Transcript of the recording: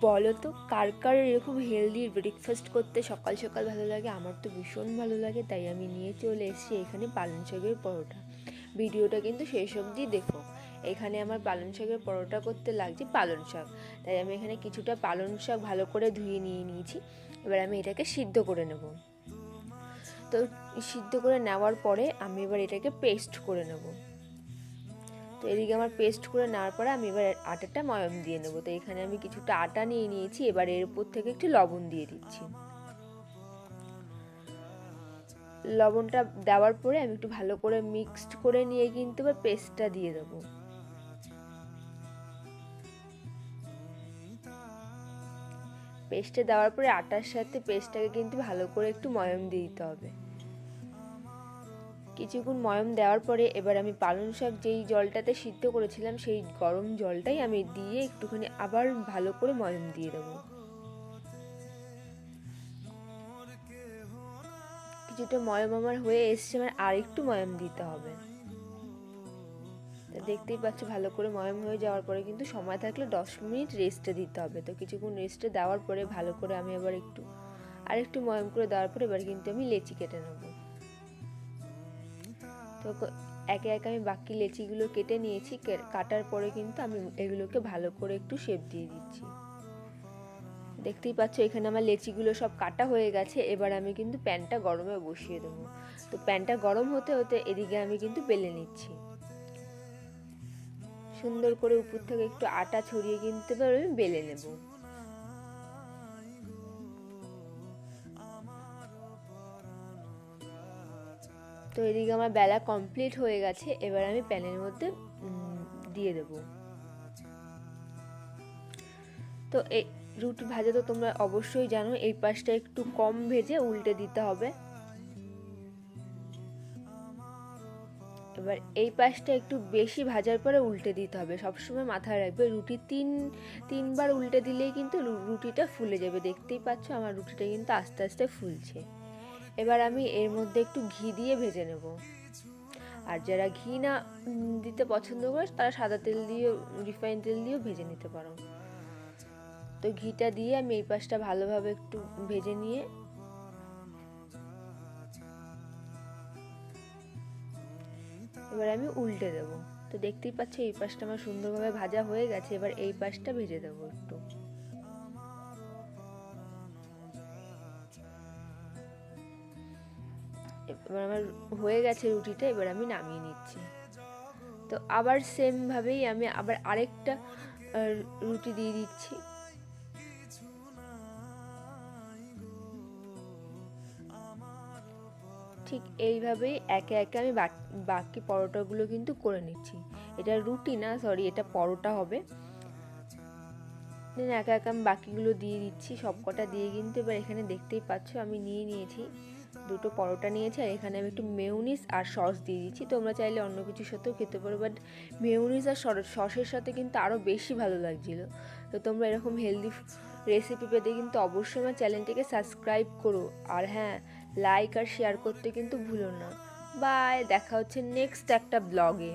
বলো তো কার কার এরকম হেলদি ব্রেকফাস্ট করতে সকাল সকাল ভালো লাগে? আমার তো ভীষণ ভালো লাগে, তাই আমি নিয়ে চলে এসেছি এখানে পালং শাকের পরোটা। ভিডিওটা কিন্তু শেষ অবধি দেখো। এখানে আমার পালং শাকের পরোটা করতে লাগছে পালং শাক, তাই আমি এখানে কিছুটা পালং শাক ভালো করে ধুয়ে নিয়ে নিয়েছি। এবার আমি এটাকে সিদ্ধ করে নেব। তো সিদ্ধ করে নেওয়ার পরে আমি এবার এটাকে পেস্ট করে নেব। তো এদিকে আমার পেস্ট করে নেওয়ার পরে আমি এবার আটাটা ময়াম দিয়ে নেবো। তো এখানে আমি কিছুটা আটা নিয়ে নিয়েছি, এবার এর উপর থেকে একটু লবণ দিয়ে দিচ্ছি। লবণটা দেওয়ার পরে আমি একটু ভালো করে মিক্সড করে নিয়ে কিন্তু এবার পেস্টটা দিয়ে দেবো। পেস্টটা দেওয়ার পরে আটার সাথে পেস্টটাকে কিন্তু ভালো করে একটু ময়াম দিয়ে দিতে হবে। কিছুক্ষণ ময়াম দেওয়ার পরে এবার আমি পালং শাক যেই জলটাতে সিদ্ধ করেছিলাম সেই গরম জলটাই আমি দিয়ে একটুখানি আবার ভালো করে ময়াম দিয়ে দেবো। কিছুটা ময়াম আমার হয়ে এসছে, আমার আর একটু ময়াম দিতে হবে। দেখতেই পাচ্ছ ভালো করে ময়াম হয়ে যাওয়ার পরে কিন্তু সময় থাকলে 10 মিনিট রেস্টে দিতে হবে। তো কিছুক্ষণ রেস্টে দেওয়ার পরে ভালো করে আমি আবার একটু ময়াম করে দেওয়ার পরে এবার কিন্তু আমি লেচি কেটে নেব। তো একে একে আমি বাকি লেচিগুলো কেটে নিয়েছি। কাটার পরে কিন্তু আমি এগুলোকে ভালো করে একটু শেপ দিয়ে দিচ্ছি। দেখতেই পাচ্ছ এখানে আমার লেচিগুলো সব কাটা হয়ে গেছে। এবার আমি কিন্তু প্যানটা গরমে বসিয়ে দেবো। তো প্যানটা গরম হতে হতে এদিকে আমি কিন্তু বেলে নিচ্ছি। সুন্দর করে উপর থেকে একটু আটা ছড়িয়ে কিন্তু এবার আমি বেলে নেব। তো এদিকে আমার বেলা কমপ্লিট হয়ে গেছে। এবার আমি প্যানের মধ্যে দিয়ে দেব। তো এই রুটি ভাজা তো তোমরা অবশ্যই জানো, এই পাশটা একটু কম ভেজে উল্টে দিতে হবে। এবার এই পাশটা একটু বেশি ভাজার পরে উল্টে দিতে হবে। সবসময় মাথায় রাখবে রুটি তিনবার উল্টে দিলেই কিন্তু রুটিটা ফুলে যাবে। দেখতেই পাচ্ছ আমার রুটিটা কিন্তু আস্তে আস্তে ফুলছে। এবার আমি এর মধ্যে একটু ঘি দিয়ে ভেজে নেব। আর যারা ঘি না দিতে পছন্দ করে তারা সাদা তেল দিয়ে রিফাইন তেল দিয়েও ভেজে নিতে পারো। তো ঘিটা দিয়ে আমি এই পাশটা ভালোভাবে একটু ভেজে নিয়ে এবার আমি উল্টে দেব। তো দেখতেই পাচ্ছ এই পাশটা আমার সুন্দরভাবে ভাজা হয়ে গেছে। এবার এই পাশটা ভেজে দেবো একটু। এবার আমার হয়ে গেছে রুটিটা, এবার আমি নামিয়ে নিচ্ছি। তো আবার সেম ভাবেই আমি আবার আরেকটা রুটি দিয়ে দিচ্ছি। ঠিক এইভাবেই একে একে আমি বাকি পরোটাগুলো কিন্তু করে নিচ্ছি। এটা রুটি না, সরি, এটা পরোটা হবে। একা একা আমি বাকিগুলো দিয়ে দিচ্ছি। সব কটা দিয়ে কিন্তু এবার এখানে দেখতেই পাচ্ছ আমি নিয়ে নিয়েছি দুটো পরোটা নিয়েছি, আর এখানে আমি একটু মেয়োনিজ আর সস দিয়ে দিচ্ছি। তোমরা চাইলে অন্য কিছুর সাথেও খেতে পারো, বাট মেয়োনিজ আর সসের সাথে কিন্তু আরও বেশি ভালো লাগছিলো। তো তোমরা এরকম হেলদি রেসিপি পেতে কিন্তু অবশ্যই আমার চ্যানেলটিকে সাবস্ক্রাইব করো। আর হ্যাঁ, লাইক আর শেয়ার করতে কিন্তু ভুলো না। বাই, দেখা হচ্ছে নেক্সট একটা ব্লগে।